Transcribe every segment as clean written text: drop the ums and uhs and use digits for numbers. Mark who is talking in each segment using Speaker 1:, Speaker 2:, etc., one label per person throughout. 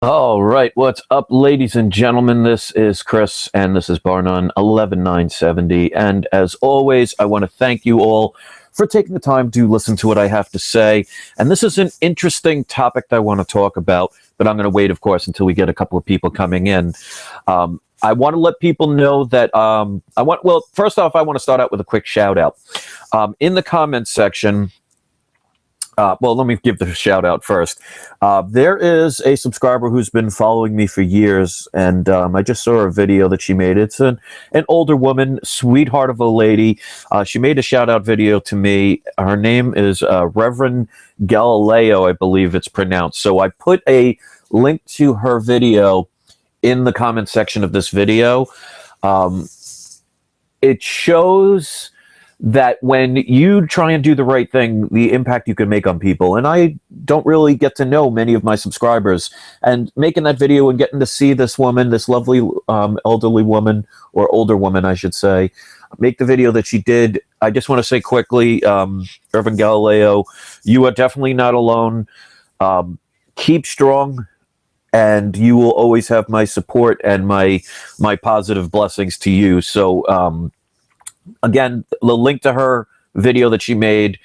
Speaker 1: All right, what's up, ladies and gentlemen? This is Chris, and this is Barnon 11970. And as always, I want to thank you all for taking the time to listen to what I have to say. And this is an interesting topic that I want to talk about, but I'm going to wait, of course, until we get a couple of people coming in. I want to let people know that first off, I want to start out with a quick shout out. In the comments section, let me give the shout out first. There is a subscriber who's been following me for years, and I just saw a video that she made. It's an older woman, sweetheart of a lady. She made a shout out video to me. Her name is Reverend Galileo, I believe it's pronounced. So I put a link to her video in the comment section of this video. It shows that when you try and do the right thing, the impact you can make on people. And I don't really get to know many of my subscribers. And making that video and getting to see this woman, this lovely elderly woman, or older woman, I should say, make the video that she did. I just want to say quickly, Irvin Galileo, you are definitely not alone. Keep strong, and you will always have my support and my positive blessings to you. So, again, the link to her video that she made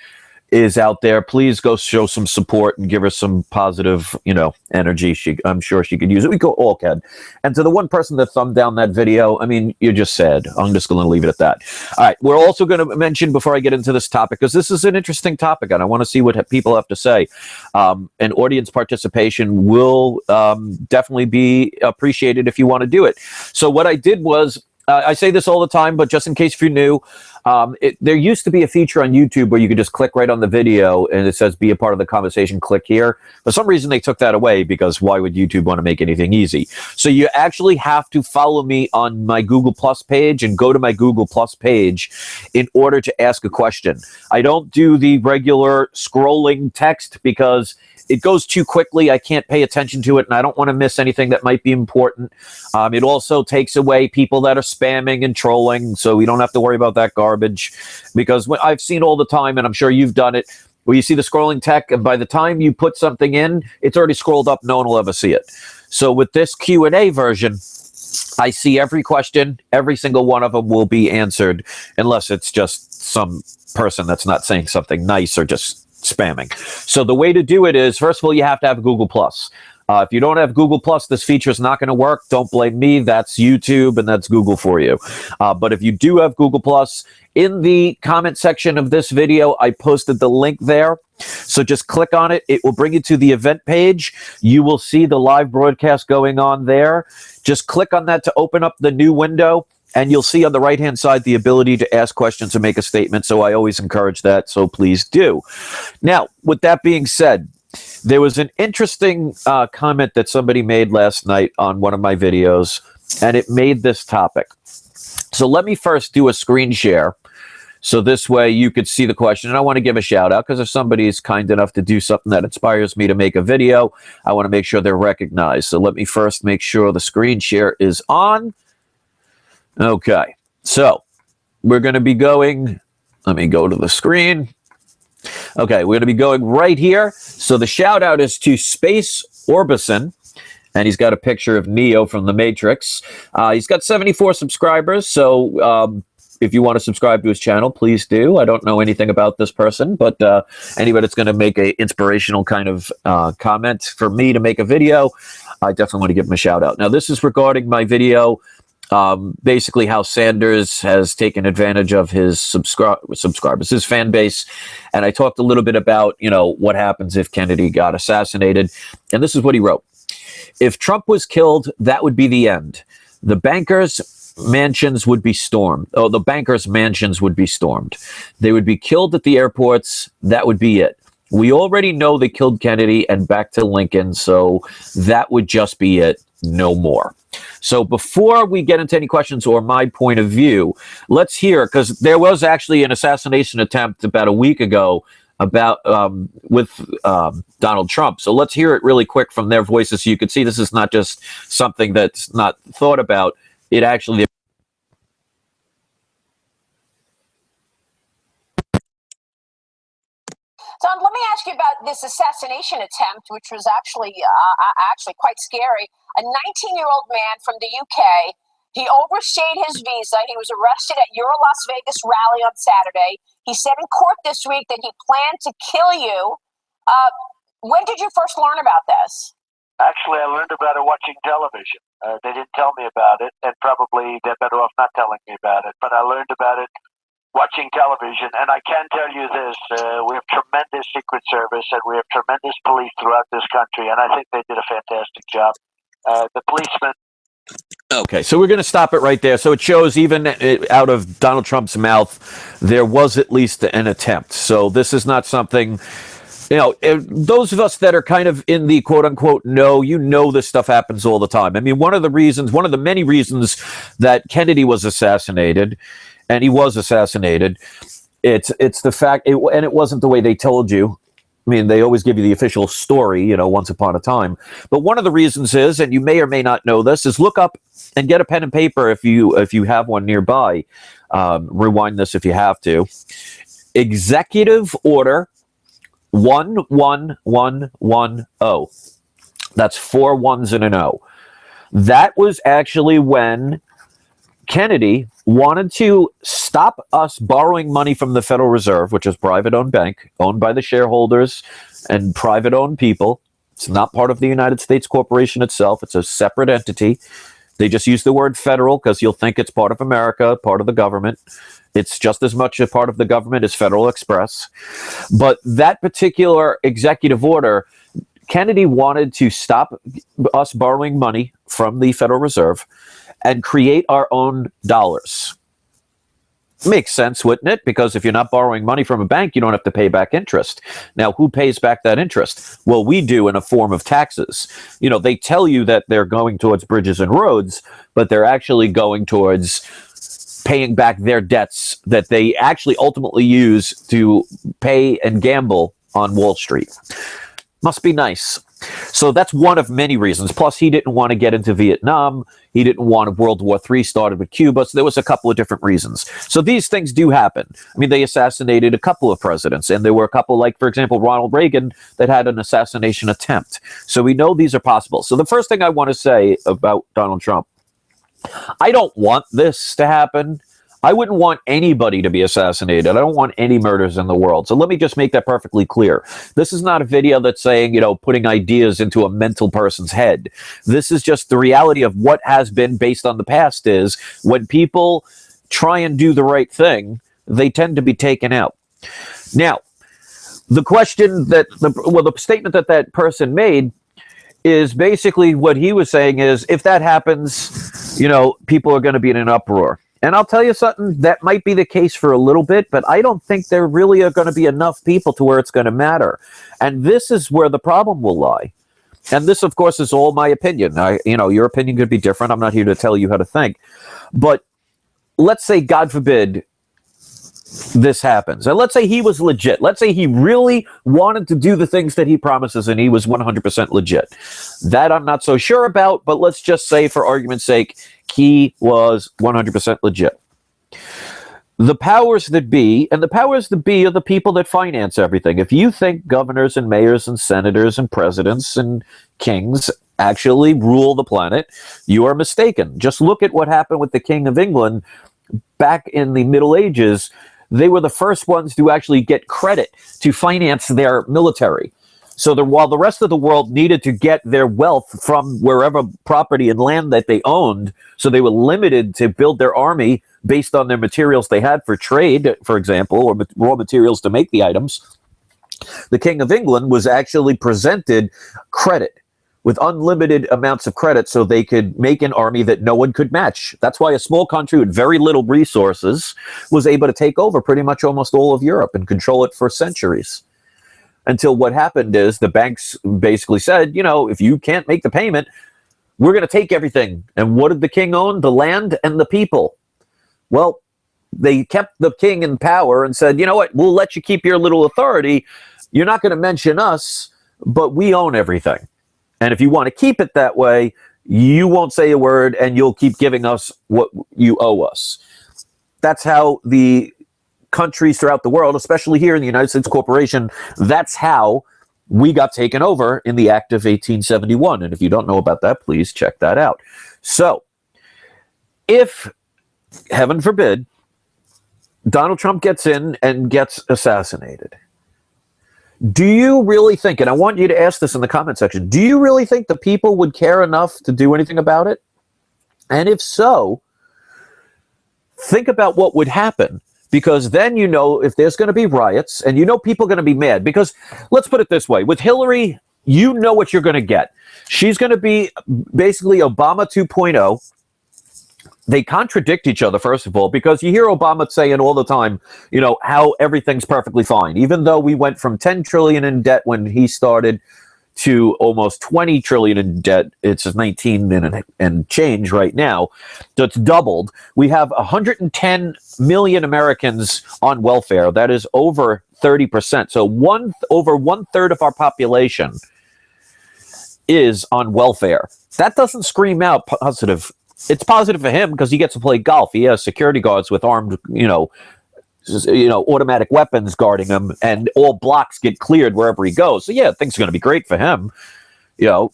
Speaker 1: is out there. Please go show some support and give her some positive, energy. I'm sure she could use it. We all can. And to the one person that thumbed down that video, I mean, you're just sad. I'm just going to leave it at that. All right. We're also going to mention, before I get into this topic, because this is an interesting topic and I want to see what people have to say. And audience participation will definitely be appreciated if you want to do it. So what I did was, I say this all the time, but just in case if you're new, there used to be a feature on YouTube where you could just click right on the video and it says be a part of the conversation, click here. For some reason, they took that away because why would YouTube want to make anything easy? So you actually have to follow me on my Google Plus page and go to my Google Plus page in order to ask a question. I don't do the regular scrolling text because it goes too quickly. I can't pay attention to it, and I don't want to miss anything that might be important. It also takes away people that are spamming and trolling, so we don't have to worry about that garbage. Because I've seen all the time, and I'm sure you've done it, where you see the scrolling tech, and by the time you put something in, it's already scrolled up. No one will ever see it. So with this Q&A version, I see every question. Every single one of them will be answered, unless it's just some person that's not saying something nice or just spamming. So the way to do it is, first of all, you have to have Google Plus. If you don't have Google Plus, this feature is not going to work. Don't blame me. That's YouTube and that's Google for you. But if you do have Google Plus, in the comment section of this video, I posted the link there. So just click on it. It will bring you to the event page. You will see the live broadcast going on there. Just click on that to open up the new window. And you'll see on the right-hand side the ability to ask questions or make a statement. So I always encourage that. So please do. Now, with that being said, there was an interesting comment that somebody made last night on one of my videos, and it made this topic. So let me first do a screen share. So this way you could see the question. And I want to give a shout out because if somebody is kind enough to do something that inspires me to make a video, I want to make sure they're recognized. So let me first make sure the screen share is on. Okay, so we're going to be going, let me go to the screen. Okay, we're going to be going right here. So the shout out is to Space Orbison, and he's got a picture of Neo from The Matrix. He's got 74 subscribers, so if you want to subscribe to his channel, please do. I don't know anything about this person, but anybody that's going to make an inspirational kind of comment for me to make a video, I definitely want to give him a shout out. Now, this is regarding my video. Basically how Sanders has taken advantage of his subscribers, his fan base. And I talked a little bit about, what happens if Kennedy got assassinated. And this is what he wrote. If Trump was killed, that would be the end. The bankers' mansions would be stormed. Oh, the bankers' mansions would be stormed. They would be killed at the airports. That would be it. We already know they killed Kennedy and back to Lincoln. So that would just be it. No more. So before we get into any questions or my point of view, let's hear, because there was actually an assassination attempt about a week ago about with Donald Trump. So let's hear it really quick from their voices so you can see this is not just something that's not thought about. It actually...
Speaker 2: Don, let me ask you about this assassination attempt, which was actually quite scary. A 19-year-old man from the UK. He overstayed his visa. He was arrested at your Las Vegas rally on Saturday. He said in court this week that he planned to kill you. When did you first learn about this?
Speaker 3: Actually, I learned about it watching television. They didn't tell me about it, and probably they're better off not telling me about it. But I learned about it watching television, and I can tell you this. We have tremendous Secret Service, and we have tremendous police throughout this country, and I think they did a fantastic job. The policemen.
Speaker 1: Okay, so we're going to stop it right there. So it shows even out of Donald Trump's mouth, there was at least an attempt. So this is not something, you know, those of us that are kind of in the quote unquote know, this stuff happens all the time. I mean, one of the many reasons that Kennedy was assassinated, and he was assassinated, it's the fact, and it wasn't the way they told you. I mean, they always give you the official story, you know, once upon a time. But one of the reasons is, and you may or may not know this, is look up and get a pen and paper if you have one nearby. Rewind this if you have to. Executive Order 11110. That's 4 1s and an O. That was actually when Kennedy wanted to stop us borrowing money from the Federal Reserve, which is a private-owned bank, owned by the shareholders and private-owned people. It's not part of the United States corporation itself. It's a separate entity. They just use the word federal because you'll think it's part of America, part of the government. It's just as much a part of the government as Federal Express. But that particular executive order, Kennedy wanted to stop us borrowing money from the Federal Reserve and create our own dollars. Makes sense, wouldn't it? Because if you're not borrowing money from a bank, you don't have to pay back interest. Now, who pays back that interest? Well, we do in a form of taxes. You know, they tell you that they're going towards bridges and roads, but they're actually going towards paying back their debts that they actually ultimately use to pay and gamble on Wall Street. Must be nice. So that's one of many reasons. Plus, he didn't want to get into Vietnam. He didn't want World War III started with Cuba. So there was a couple of different reasons. So these things do happen. I mean, they assassinated a couple of presidents, and there were a couple, like, for example, Ronald Reagan, that had an assassination attempt. So we know these are possible. So the first thing I want to say about Donald Trump, I don't want this to happen. I wouldn't want anybody to be assassinated. I don't want any murders in the world. So let me just make that perfectly clear. This is not a video that's saying, you know, putting ideas into a mental person's head. This is just the reality of what has been based on the past is when people try and do the right thing, they tend to be taken out. Now, the question that, the statement that that person made is basically what he was saying is, if that happens, you know, people are going to be in an uproar. And I'll tell you something, that might be the case for a little bit, but I don't think there really are going to be enough people to where it's going to matter. And this is where the problem will lie. And this, of course, is all my opinion. You know, your opinion could be different. I'm not here to tell you how to think. But let's say, God forbid, this happens. And let's say he was legit. Let's say he really wanted to do the things that he promises and he was 100% legit. That I'm not so sure about, but let's just say, for argument's sake, he was 100% legit. The powers that be, and the powers that be are the people that finance everything. If you think governors and mayors and senators and presidents and kings actually rule the planet, you are mistaken. Just look at what happened with the King of England back in the Middle Ages. They were the first ones to actually get credit to finance their military. So while the rest of the world needed to get their wealth from wherever property and land that they owned, so they were limited to build their army based on their materials they had for trade, for example, or raw materials to make the items, the King of England was actually presented credit with unlimited amounts of credit so they could make an army that no one could match. That's why a small country with very little resources was able to take over pretty much almost all of Europe and control it for centuries. Until what happened is the banks basically said, you know, if you can't make the payment, we're going to take everything. And what did the king own? The land and the people. Well, they kept the king in power and said, you know what, we'll let you keep your little authority. You're not going to mention us, but we own everything. And if you want to keep it that way, you won't say a word and you'll keep giving us what you owe us. That's how the countries throughout the world, especially here in the United States Corporation. That's how we got taken over in the Act of 1871. And if you don't know about that, please check that out. So, if, heaven forbid, Donald Trump gets in and gets assassinated, do you really think, and I want you to ask this in the comment section, do you really think the people would care enough to do anything about it? And if so, think about what would happen, because then you know if there's going to be riots, and you know people are going to be mad. Because let's put it this way, with Hillary, you know what you're going to get. She's going to be basically Obama 2.0. They contradict each other, first of all, because you hear Obama saying all the time, you know, how everything's perfectly fine, even though we went from 10 trillion in debt when he started to almost 20 trillion in debt. It's 19 and change right now. So it's doubled. We have 110 million Americans on welfare. That is over 30%. So over 1/3 of our population is on welfare. That doesn't scream out positive. It's positive for him because he gets to play golf. He has security guards with armed, automatic weapons guarding him, and all blocks get cleared wherever he goes. So yeah, things are going to be great for him. You know,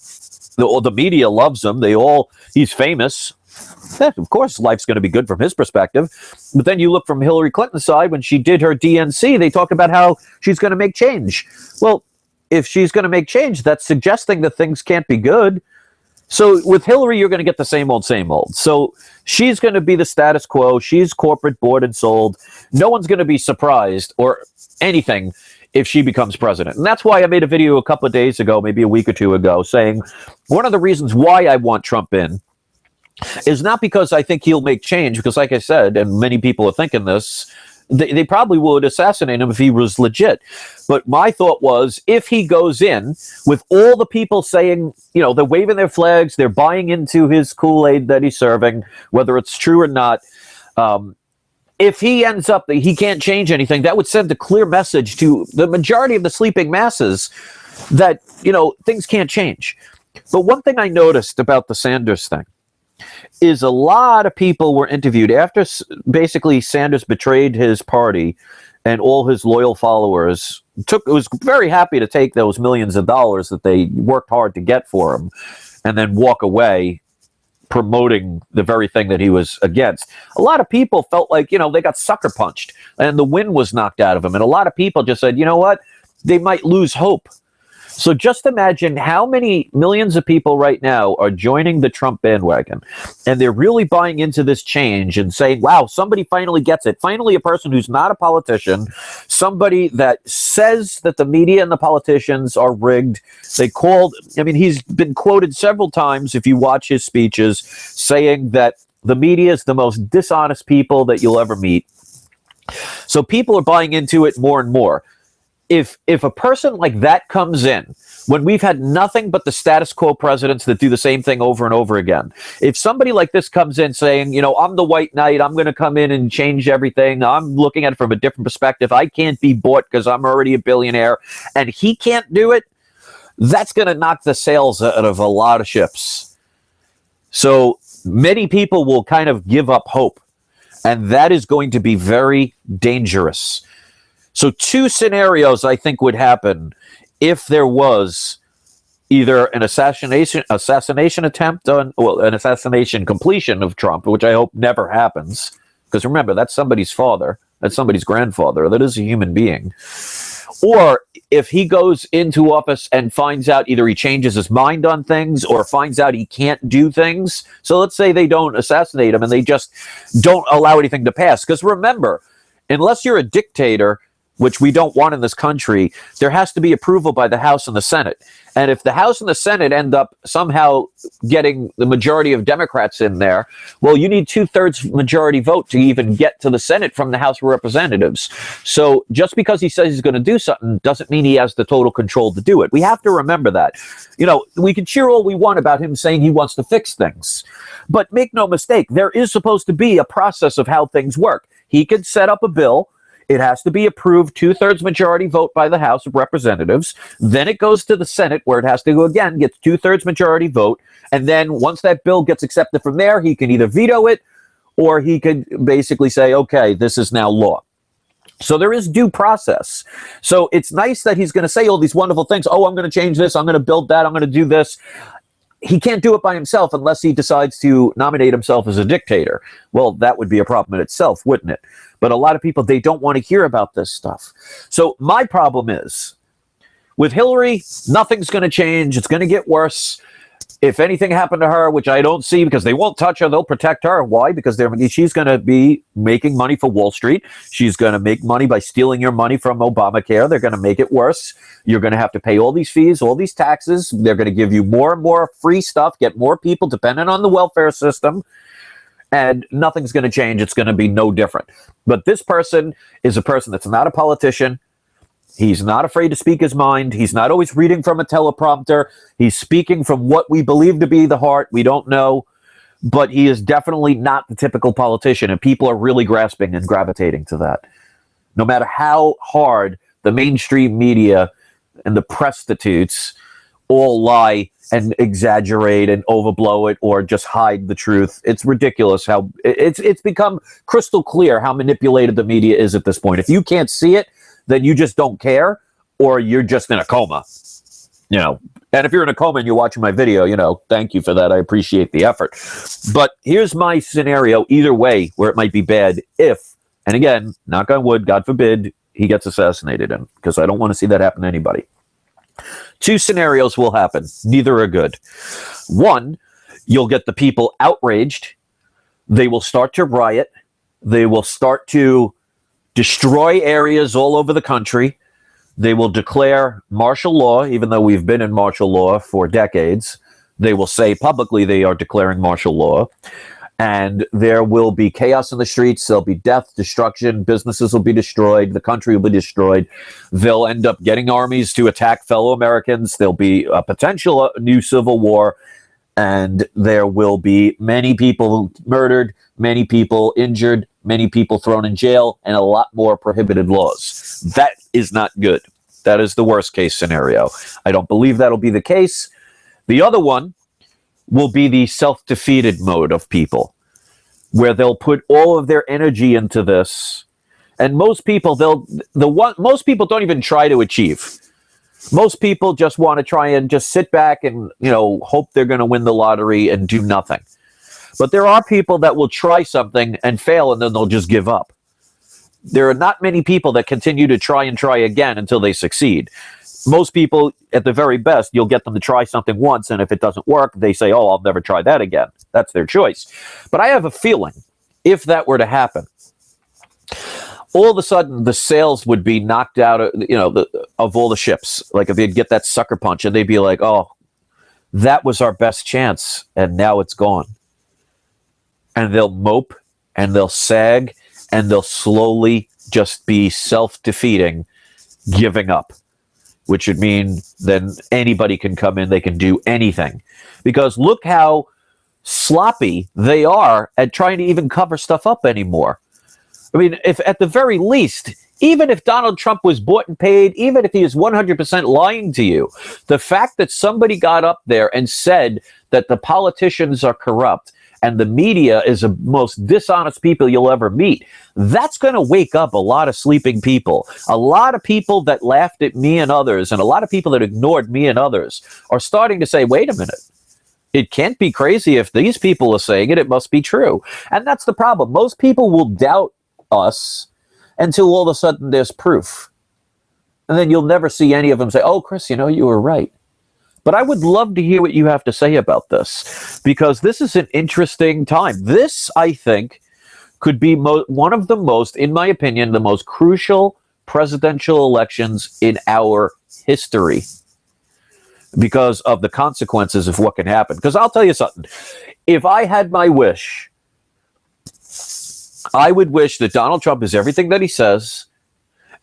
Speaker 1: the media loves him. He's famous. Of course, life's going to be good from his perspective. But then you look from Hillary Clinton's side, when she did her DNC, they talk about how she's going to make change. Well, if she's going to make change, that's suggesting that things can't be good. So with Hillary, you're going to get the same old, same old. So she's going to be the status quo. She's corporate bought and sold. No one's going to be surprised or anything if she becomes president. And that's why I made a video a couple of days ago, maybe a week or two ago, saying one of the reasons why I want Trump in is not because I think he'll make change, because like I said, and many people are thinking this, they probably would assassinate him if he was legit. But my thought was, if he goes in with all the people saying, you know, they're waving their flags, they're buying into his Kool-Aid that he's serving, whether it's true or not, if he ends up that he can't change anything, that would send a clear message to the majority of the sleeping masses that, you know, things can't change. But one thing I noticed about the Sanders thing is a lot of people were interviewed after basically Sanders betrayed his party and all his loyal followers was very happy to take those millions of dollars that they worked hard to get for him and then walk away promoting the very thing that he was against. A lot of people felt like, you know, they got sucker punched and the wind was knocked out of them. And a lot of people just said, you know what, they might lose hope. So just imagine how many millions of people right now are joining the Trump bandwagon, and they're really buying into this change and saying, wow, somebody finally gets it. Finally, a person who's not a politician, somebody that says that the media and the politicians are rigged. He's been quoted several times, if you watch his speeches, saying that the media is the most dishonest people that you'll ever meet. So people are buying into it more and more. If a person like that comes in, when we've had nothing but the status quo presidents that do the same thing over and over again, if somebody like this comes in saying, you know, I'm the white knight, I'm going to come in and change everything, I'm looking at it from a different perspective, I can't be bought because I'm already a billionaire, and he can't do it, that's going to knock the sails out of a lot of ships. So many people will kind of give up hope, and that is going to be very dangerous. So two scenarios I think would happen if there was either an assassination attempt an assassination completion of Trump, which I hope never happens, because remember, that's somebody's father, that's somebody's grandfather, that is a human being. Or if he goes into office and finds out either he changes his mind on things or finds out he can't do things. So let's say they don't assassinate him and they just don't allow anything to pass. Because remember, unless you're a dictator, which we don't want in this country, there has to be approval by the House and the Senate. And if the House and the Senate end up somehow getting the majority of Democrats in there, well, you need 2/3 majority vote to even get to the Senate from the House of Representatives. So just because he says he's going to do something doesn't mean he has the total control to do it. We have to remember that. You know, we can cheer all we want about him saying he wants to fix things. But make no mistake, there is supposed to be a process of how things work. He could set up a bill. It has to be approved 2/3 majority vote by the House of Representatives. Then it goes to the Senate, where it has to go again, gets 2/3 majority vote. And then once that bill gets accepted from there, he can either veto it or he could basically say, okay, this is now law. So there is due process. So it's nice that he's going to say all these wonderful things. Oh, I'm going to change this. I'm going to build that. I'm going to do this. He can't do it by himself unless he decides to nominate himself as a dictator. Well, that would be a problem in itself, wouldn't it? But a lot of people, they don't want to hear about this stuff. So my problem is, with Hillary, nothing's going to change. It's going to get worse. If anything happened to her, which I don't see, because they won't touch her, they'll protect her. Why? Because she's going to be making money for Wall Street. She's going to make money by stealing your money from Obamacare. They're going to make it worse. You're going to have to pay all these fees, all these taxes. They're going to give you more and more free stuff, get more people dependent on the welfare system, and nothing's going to change. It's going to be no different. But this person is a person that's not a politician. He's not afraid to speak his mind. He's not always reading from a teleprompter. He's speaking from what we believe to be the heart. We don't know. But he is definitely not the typical politician, and people are really grasping and gravitating to that. No matter how hard the mainstream media and the prostitutes all lie and exaggerate and overblow it or just hide the truth. It's ridiculous how it's become crystal clear how manipulated the media is at this point. If you can't see it, then you just don't care, or you're just in a coma, And if you're in a coma and you're watching my video, thank you for that. I appreciate the effort. But here's my scenario, either way, where it might be bad if, and again, knock on wood, God forbid, he gets assassinated, because I don't want to see that happen to anybody. Two scenarios will happen. Neither are good. One, you'll get the people outraged. They will start to riot. They will start to destroy areas all over the country. They will declare martial law, even though we've been in martial law for decades. They will say publicly they are declaring martial law. And there will be chaos in the streets. There'll be death, destruction. Businesses will be destroyed. The country will be destroyed. They'll end up getting armies to attack fellow Americans. There'll be a potential new civil war. And there will be many people murdered, many people injured, many people thrown in jail, and a lot more prohibited laws. That is not good. That is the worst case scenario. I don't believe that'll be the case. The other one will be the self-defeated mode of people, where they'll put all of their energy into this. And most people, most people don't even try to achieve. Most people just want to try and just sit back and, hope they're going to win the lottery and do nothing. But there are people that will try something and fail, and then they'll just give up. There are not many people that continue to try and try again until they succeed. Most people, at the very best, you'll get them to try something once, and if it doesn't work, they say, oh, I'll never try that again. That's their choice. But I have a feeling, if that were to happen, all of a sudden the sales would be knocked out of all the ships. Like if they'd get that sucker punch, and they'd be like, oh, that was our best chance, and now it's gone. And they'll mope, and they'll sag, and they'll slowly just be self-defeating, giving up. Which would mean then anybody can come in, they can do anything. Because look how sloppy they are at trying to even cover stuff up anymore. I mean, if at the very least, even if Donald Trump was bought and paid, even if he is 100% lying to you, the fact that somebody got up there and said that the politicians are corrupt and the media is the most dishonest people you'll ever meet, that's going to wake up a lot of sleeping people. A lot of people that laughed at me and others, and a lot of people that ignored me and others, are starting to say, wait a minute. It can't be crazy. If these people are saying it, it must be true. And that's the problem. Most people will doubt us until all of a sudden there's proof. And then you'll never see any of them say, oh, Chris, you were right. But I would love to hear what you have to say about this, because this is an interesting time. This, I think, could be one of the most, in my opinion, the most crucial presidential elections in our history because of the consequences of what can happen. Because I'll tell you something. If I had my wish, I would wish that Donald Trump is everything that he says,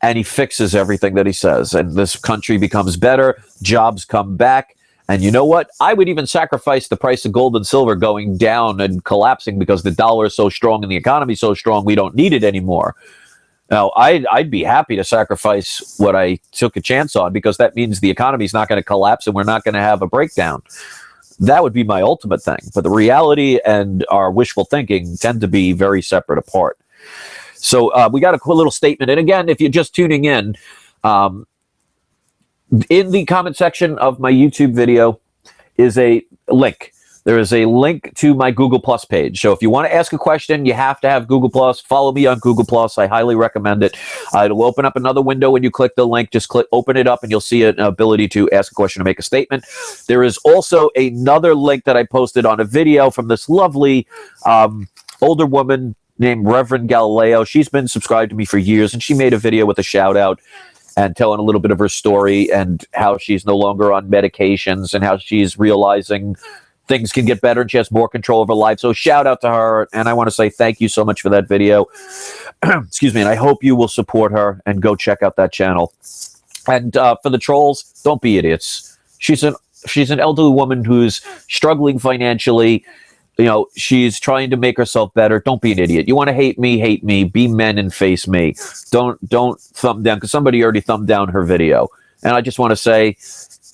Speaker 1: and he fixes everything that he says, and this country becomes better, jobs come back, and you know what? I would even sacrifice the price of gold and silver going down and collapsing because the dollar is so strong and the economy is so strong we don't need it anymore. Now, I'd be happy to sacrifice what I took a chance on, because that means the economy is not going to collapse and we're not going to have a breakdown. That would be my ultimate thing. But the reality and our wishful thinking tend to be very separate apart. So we got a cool little statement. And again, if you're just tuning in the comment section of my YouTube video is a link. There is a link to my Google Plus page. So if you want to ask a question, you have to have Google Plus. Follow me on Google Plus. I highly recommend it. It'll open up another window when you click the link. Just open it up, and you'll see an ability to ask a question or make a statement. There is also another link that I posted on a video from this lovely older woman named Reverend Galileo. She's been subscribed to me for years, and she made a video with a shout out and telling a little bit of her story and how she's no longer on medications and how she's realizing things can get better and she has more control of her life. So shout out to her, and I want to say thank you so much for that video. Excuse me, and I hope you will support her and go check out that channel. And for the trolls, don't be idiots. She's an elderly woman who's struggling financially. You know, she's trying to make herself better. Don't be an idiot. You want to hate me, hate me. Be men and face me. Don't thumb down, because somebody already thumbed down her video. And I just want to say,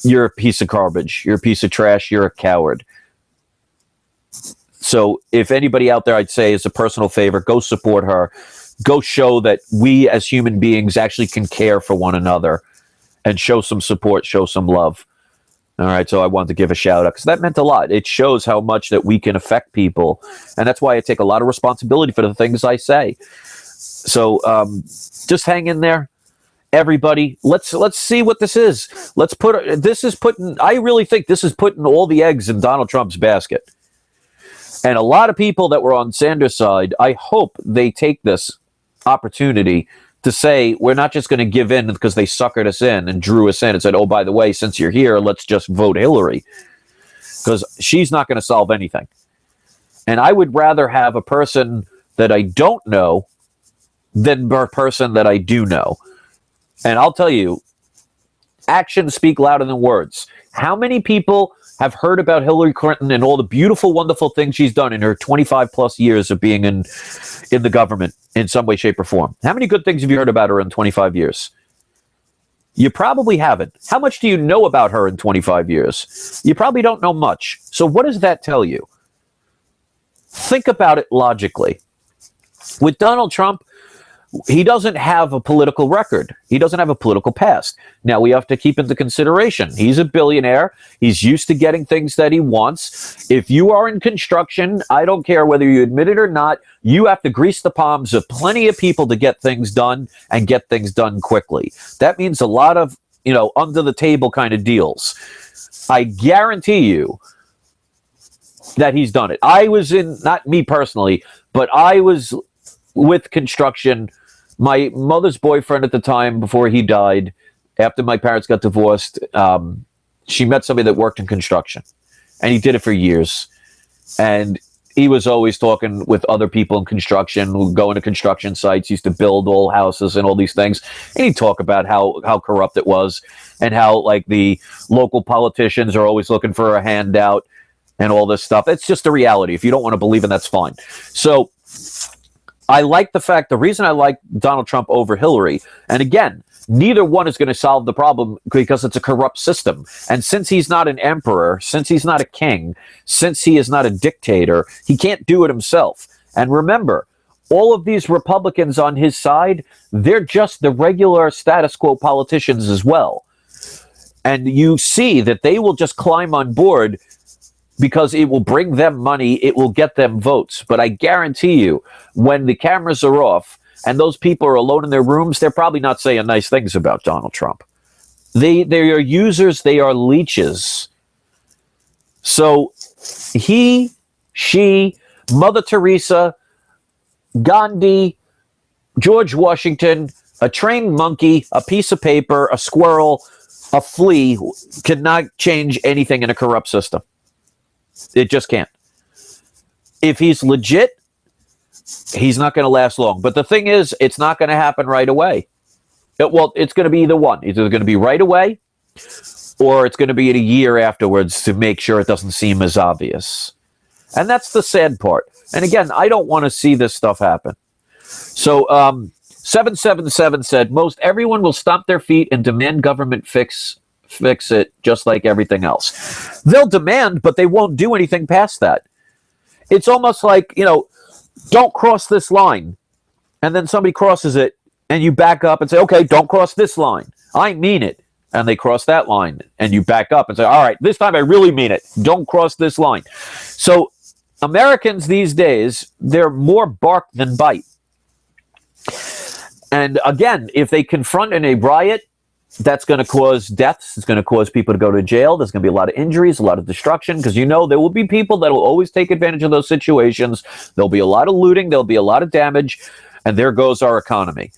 Speaker 1: you're a piece of garbage. You're a piece of trash. You're a coward. So if anybody out there, I'd say, as a personal favor, go support her. Go show that we as human beings actually can care for one another and show some support, show some love. All right, so I wanted to give a shout out because that meant a lot. It shows how much that we can affect people, and that's why I take a lot of responsibility for the things I say. So just hang in there, everybody. Let's see what this is. I really think this is putting all the eggs in Donald Trump's basket. And a lot of people that were on Sanders' side, I hope they take this opportunity to say, we're not just going to give in because they suckered us in and drew us in and said, oh, by the way, since you're here, let's just vote Hillary. Because she's not going to solve anything. And I would rather have a person that I don't know than a person that I do know. And I'll tell you, actions speak louder than words. How many people have heard about Hillary Clinton and all the beautiful, wonderful things she's done in her 25 plus years of being in the government in some way, shape, or form? How many good things have you heard about her in 25 years? You probably haven't. How much do you know about her in 25 years? You probably don't know much. So what does that tell you? Think about it logically. With Donald Trump, he doesn't have a political record. He doesn't have a political past. Now, we have to keep into consideration, he's a billionaire. He's used to getting things that he wants. If you are in construction, I don't care whether you admit it or not, you have to grease the palms of plenty of people to get things done and get things done quickly. That means a lot of, under the table kind of deals. I guarantee you that he's done it. I was not me personally, but I was with construction. My mother's boyfriend at the time, before he died, after my parents got divorced, she met somebody that worked in construction, and he did it for years. And he was always talking with other people in construction, who go into construction sites, used to build all houses and all these things. And he'd talk about how corrupt it was and how, like, the local politicians are always looking for a handout and all this stuff. It's just a reality. If you don't want to believe it, that's fine. So I like the reason I like Donald Trump over Hillary, and again, neither one is going to solve the problem because it's a corrupt system. And since he's not an emperor, since he's not a king, since he is not a dictator, he can't do it himself. And remember, all of these Republicans on his side, they're just the regular status quo politicians as well. And you see that they will just climb on board because it will bring them money, it will get them votes. But I guarantee you, when the cameras are off and those people are alone in their rooms, they're probably not saying nice things about Donald Trump. They are users, they are leeches. So he, she, Mother Teresa, Gandhi, George Washington, a trained monkey, a piece of paper, a squirrel, a flea cannot change anything in a corrupt system. It just can't. If he's legit, he's not going to last long. But the thing is, it's not going to happen right away. It's going to be either one. It's either going to be right away, or it's going to be in a year afterwards to make sure it doesn't seem as obvious. And that's the sad part. And again, I don't want to see this stuff happen. So 777 said, most everyone will stomp their feet and demand government fix it just like everything else. They'll demand, but they won't do anything past that. It's almost like, don't cross this line. and then somebody crosses it, and you back up and say, okay, don't cross this line. I mean it. And they cross that line, and you back up and say, all right, this time I really mean it. Don't cross this line. So Americans these days, they're more bark than bite. And again, if they confront in a riot, that's going to cause deaths. It's going to cause people to go to jail. There's going to be a lot of injuries, a lot of destruction, because you know there will be people that will always take advantage of those situations. There'll be a lot of looting. There'll be a lot of damage. And there goes our economy.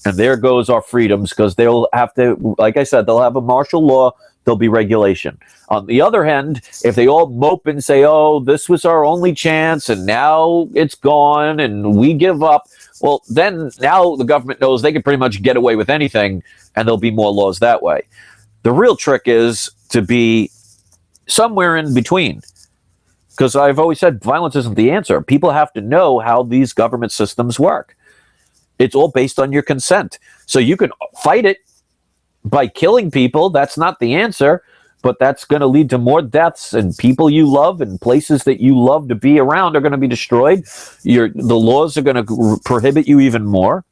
Speaker 1: And there goes our freedoms, because they'll have to, like I said, they'll have a martial law, there'll be regulation. On the other hand, if they all mope and say, oh, this was our only chance, and now it's gone, and we give up, well, then now the government knows they can pretty much get away with anything, and there'll be more laws that way. The real trick is to be somewhere in between. Because I've always said violence isn't the answer. People have to know how these government systems work. It's all based on your consent. So you can fight it by killing people. That's not the answer, but that's going to lead to more deaths, and people you love and places that you love to be around are going to be destroyed. The laws are going to prohibit you even more.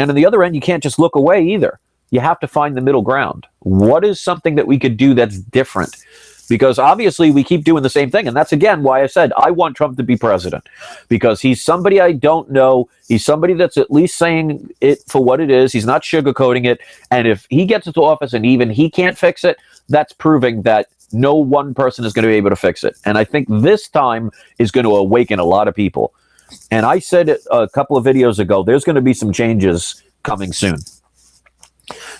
Speaker 1: And on the other end, you can't just look away either. You have to find the middle ground. What is something that we could do that's different? Because obviously we keep doing the same thing. And that's, again, why I said I want Trump to be president. Because he's somebody I don't know. He's somebody that's at least saying it for what it is. He's not sugarcoating it. And if he gets into office and even he can't fix it, that's proving that no one person is going to be able to fix it. And I think this time is going to awaken a lot of people. And I said it a couple of videos ago, there's going to be some changes coming soon,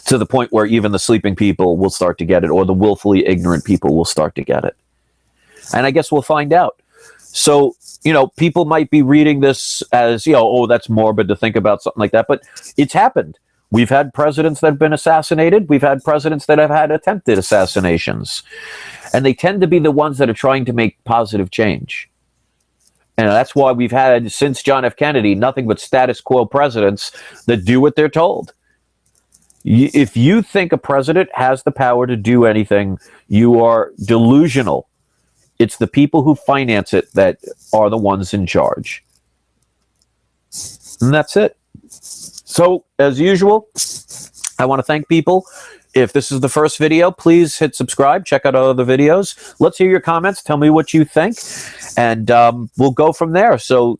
Speaker 1: to the point where even the sleeping people will start to get it, or the willfully ignorant people will start to get it. And I guess we'll find out. So, you know, people might be reading this as, you know, oh, that's morbid to think about something like that, but it's happened. We've had presidents that have been assassinated. We've had presidents that have had attempted assassinations. And they tend to be the ones that are trying to make positive change. And that's why we've had, since John F. Kennedy, nothing but status quo presidents that do what they're told. If you think a president has the power to do anything, you are delusional. It's the people who finance it that are the ones in charge. And that's it. So, as usual, I want to thank people. If this is the first video, please hit subscribe. Check out our other videos. Let's hear your comments. Tell me what you think. And we'll go from there. So,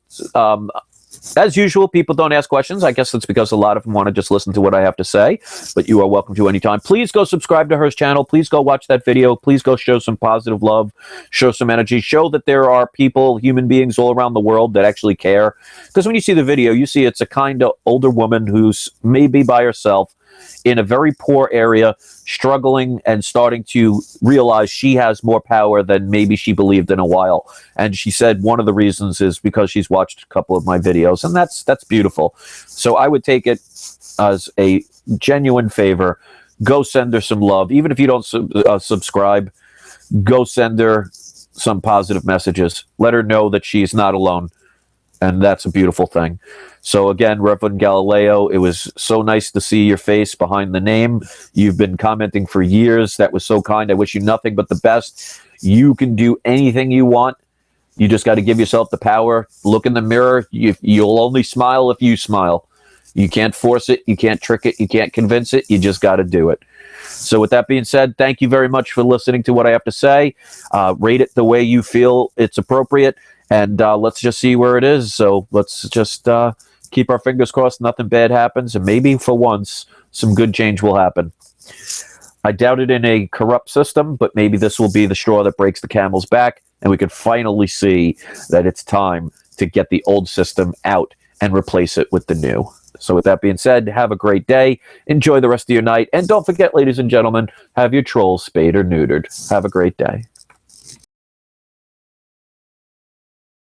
Speaker 1: as usual, people don't ask questions. I guess that's because a lot of them want to just listen to what I have to say, but you are welcome to anytime. Please go subscribe to her channel. Please go watch that video. Please go show some positive love, show some energy, show that there are people, human beings all around the world that actually care. Because when you see the video, you see it's a kind of older woman who's maybe by herself in a very poor area, struggling and starting to realize she has more power than maybe she believed in a while. And she said one of the reasons is because she's watched a couple of my videos, and that's beautiful. So I would take it as a genuine favor. Go send her some love. Even if you don't subscribe, go send her some positive messages. Let her know that she's not alone. And that's a beautiful thing. So again, Reverend Galileo, it was so nice to see your face behind the name. You've been commenting for years. That was so kind. I wish you nothing but the best. You can do anything you want. You just got to give yourself the power. Look in the mirror. You'll only smile if you smile. You can't force it. You can't trick it. You can't convince it. You just got to do it. So with that being said, thank you very much for listening to what I have to say. Rate it the way you feel it's appropriate. And let's just see where it is. So let's just keep our fingers crossed nothing bad happens. And maybe for once, some good change will happen. I doubt it in a corrupt system, but maybe this will be the straw that breaks the camel's back. And we can finally see that it's time to get the old system out and replace it with the new. So with that being said, have a great day. Enjoy the rest of your night. And don't forget, ladies and gentlemen, have your trolls spayed or neutered. Have a great day.